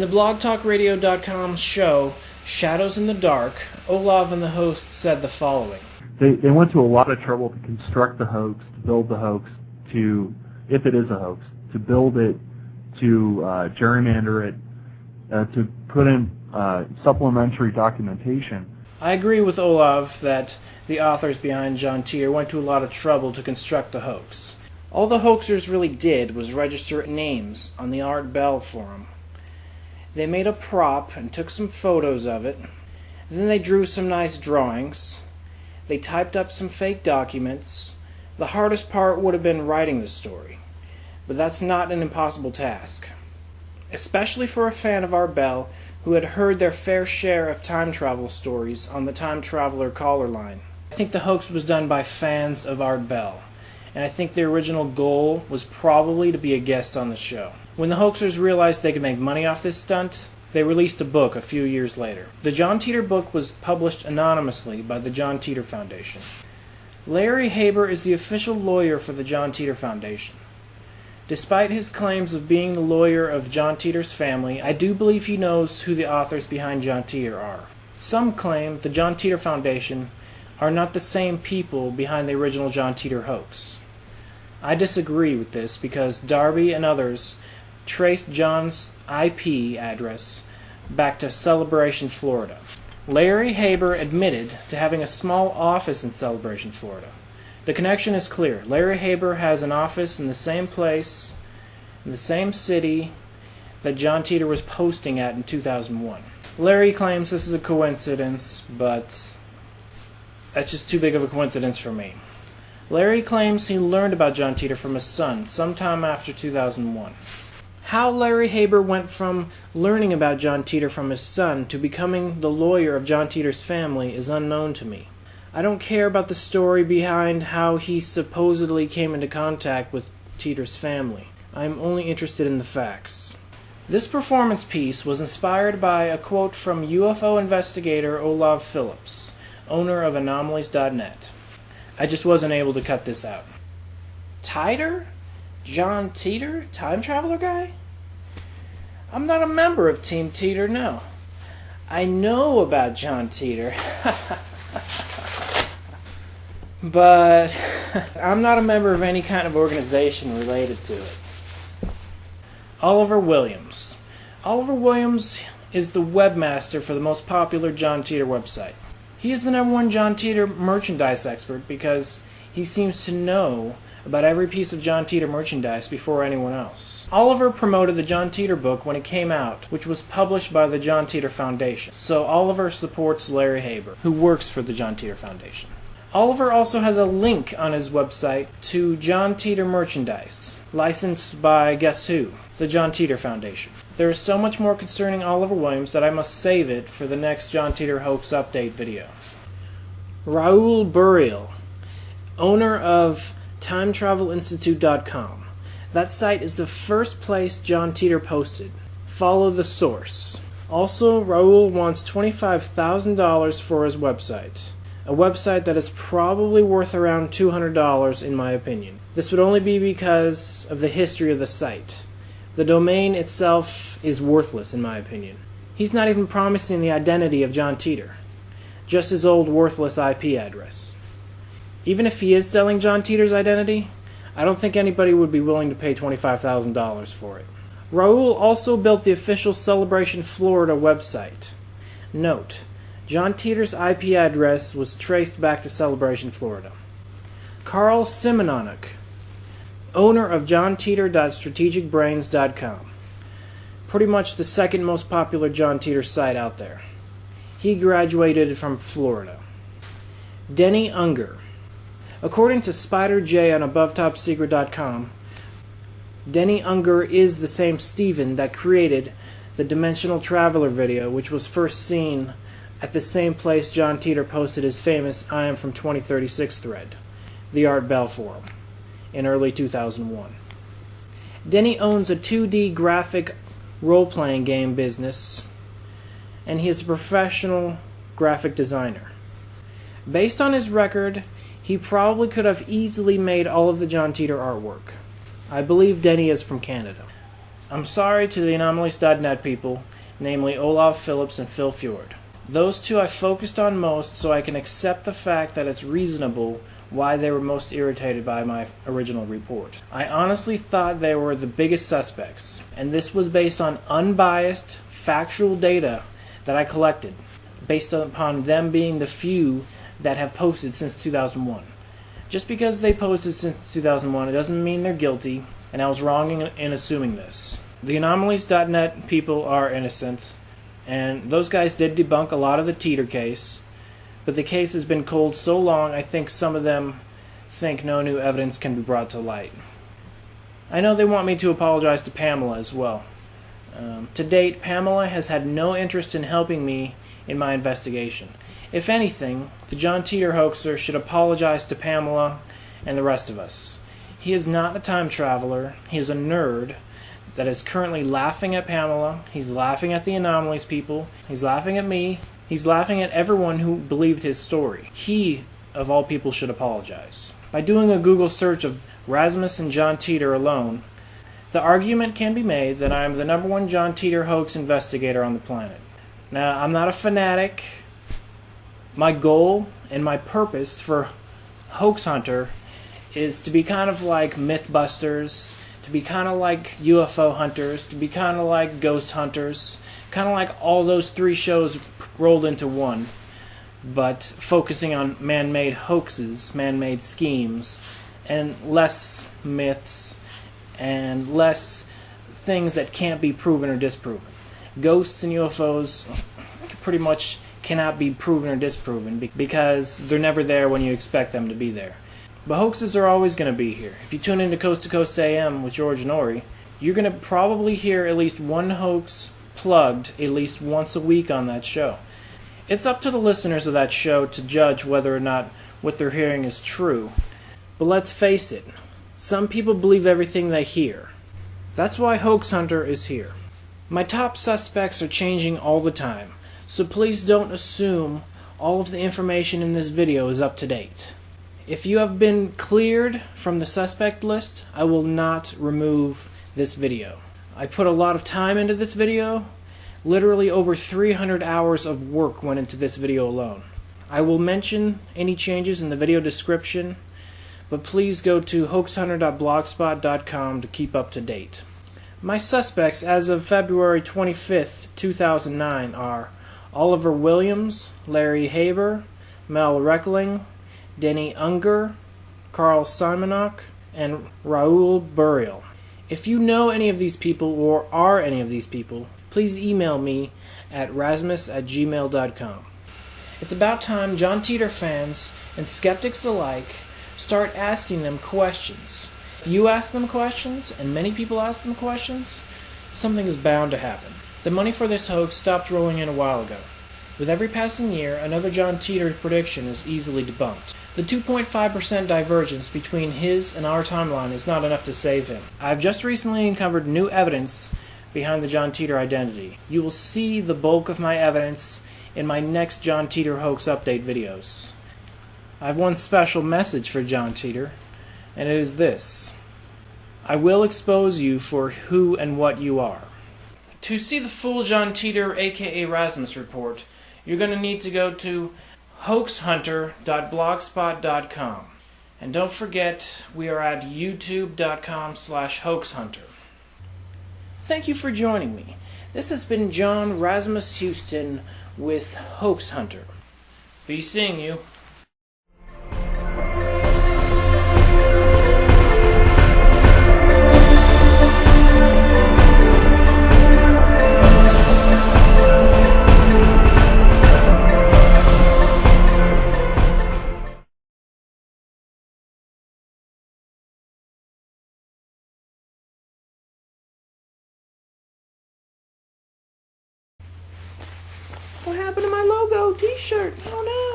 the blogtalkradio.com show, Shadows in the Dark, Olav and the host said the following. They went to a lot of trouble to construct the hoax, to build the hoax, if it is a hoax, to build it, to gerrymander it, to put in supplementary documentation. I agree with Olav that the authors behind John Titor went to a lot of trouble to construct the hoax. All the hoaxers really did was register names on the Art Bell forum. They made a prop and took some photos of it. Then they drew some nice drawings. They typed up some fake documents. The hardest part would have been writing the story. But that's not an impossible task. Especially for a fan of Art Bell who had heard their fair share of time travel stories on the Time Traveler caller line. I think the hoax was done by fans of Art Bell, and I think the original goal was probably to be a guest on the show. When the hoaxers realized they could make money off this stunt, they released a book a few years later. The John Titor book was published anonymously by the John Titor Foundation. Larry Haber is the official lawyer for the John Titor Foundation. Despite his claims of being the lawyer of John Titor's family, I do believe he knows who the authors behind John Titor are. Some claim the John Titor Foundation are not the same people behind the original John Titor hoax. I disagree with this because Darby and others traced John's IP address back to Celebration, Florida. Larry Haber admitted to having a small office in Celebration, Florida. The connection is clear. Larry Haber has an office in the same place, in the same city that John Titor was posting at in 2001. Larry claims this is a coincidence, but that's just too big of a coincidence for me. Larry claims he learned about John Titor from his son sometime after 2001. How Larry Haber went from learning about John Titor from his son to becoming the lawyer of John Titor's family is unknown to me. I don't care about the story behind how he supposedly came into contact with Titor's family. I am only interested in the facts. This performance piece was inspired by a quote from UFO investigator Olav Phillips, owner of Anomalies.net. I just wasn't able to cut this out. Titor? John Titor? Time traveler guy? I'm not a member of Team Titor, no. I know about John Titor. But I'm not a member of any kind of organization related to it. Oliver Williams. Oliver Williams is the webmaster for the most popular John Titor website. He is the #1 John Titor merchandise expert because he seems to know about every piece of John Titor merchandise before anyone else. Oliver promoted the John Titor book when it came out, which was published by the John Titor Foundation. So Oliver supports Larry Haber, who works for the John Titor Foundation. Oliver also has a link on his website to John Titor merchandise, licensed by guess who? The John Titor Foundation. There is so much more concerning Oliver Williams that I must save it for the next John Titor hoax update video. Raoul Burial, owner of TimeTravelInstitute.com. That site is the first place John Titor posted. Follow the source. Also, Raoul wants $25,000 for his website. A website that is probably worth around $200 in my opinion. This would only be because of the history of the site. The domain itself is worthless in my opinion. He's not even promising the identity of John Titor, just his old worthless IP address. Even if he is selling John Titor's identity, I don't think anybody would be willing to pay $25,000 for it. Raoul also built the official Celebration, Florida website. Note, John Titor's IP address was traced back to Celebration, Florida. Carl Simononic, owner of JohnTitor.strategicbrains.com. Pretty much the second most popular John Titor site out there. He graduated from Florida. Denny Unger. According to Spider J on AboveTopSecret.com, Denny Unger is the same Steven that created the Dimensional Traveler video, which was first seen at the same place John Titor posted his famous I Am From 2036 thread, the Art Bell forum, in early 2001. Denny owns a 2D graphic role-playing game business, and he is a professional graphic designer. Based on his record, he probably could have easily made all of the John Titor artwork. I believe Denny is from Canada. I'm sorry to the Anomalies.net people. namely Olaf Phillips and Phil Fjord. Those two I focused on most so I can accept the fact that it's reasonable why they were most irritated by my original report. I honestly thought they were the biggest suspects, and this was based on unbiased, factual data that I collected, based upon them being the few that have posted since 2001. Just because they posted since 2001, it doesn't mean they're guilty, and I was wrong in assuming this. The Anomalies.net people are innocent, and those guys did debunk a lot of the Titor case, but the case has been cold so long I think some of them think no new evidence can be brought to light. I know they want me to apologize to Pamela as well. To date, Pamela has had no interest in helping me in my investigation. If anything, the John Titor hoaxer should apologize to Pamela and the rest of us. He is not a time traveler. He is a nerd that is currently laughing at Pamela. He's laughing at the Anomalies people. He's laughing at me. He's laughing at everyone who believed his story. He, of all people, should apologize. By doing a Google search of Razimus and John Titor alone, the argument can be made that I am the #1 John Titor hoax investigator on the planet. Now, I'm not a fanatic. My goal and my purpose for Hoax Hunter is to be kind of like Mythbusters, to be kind of like UFO Hunters, to be kind of like Ghost Hunters, kind of like all those 3 shows rolled into one, but focusing on man-made hoaxes, man-made schemes, and less myths, and less things that can't be proven or disproven. Ghosts and UFOs pretty much cannot be proven or disproven because they're never there when you expect them to be there. But hoaxes are always going to be here. If you tune into Coast to Coast AM with George and Ori, you're going to probably hear at least one hoax plugged at least once a week on that show. It's up to the listeners of that show to judge whether or not what they're hearing is true. But let's face it, some people believe everything they hear. That's why Hoax Hunter is here. My top suspects are changing all the time, so please don't assume all of the information in this video is up to date. If you have been cleared from the suspect list, I will not remove this video. I put a lot of time into this video. Literally over 300 hours of work went into this video alone. I will mention any changes in the video description, but please go to hoaxhunter.blogspot.com to keep up to date. My suspects as of February 25th, 2009 are Oliver Williams, Larry Haber, Mel Reckling, Denny Unger, Carl Simonok, and Raoul Burial. If you know any of these people or are any of these people, please email me at razimus@gmail.com. It's about time John Titor fans and skeptics alike start asking them questions. If you ask them questions, and many people ask them questions, something is bound to happen. The money for this hoax stopped rolling in a while ago. With every passing year, another John Titor prediction is easily debunked. The 2.5% divergence between his and our timeline is not enough to save him. I've just recently uncovered new evidence behind the John Titor identity. You will see the bulk of my evidence in my next John Titor hoax update videos. I have one special message for John Titor, and it is this: I will expose you for who and what you are. To see the full John Titor aka Razimus report, you're going to need to go to hoaxhunter.blogspot.com. And don't forget, we are at youtube.com/hoaxhunter. Thank you for joining me. This has been John Razimus Houston with Hoax Hunter. Be seeing you. What happened to my logo t-shirt? Oh no!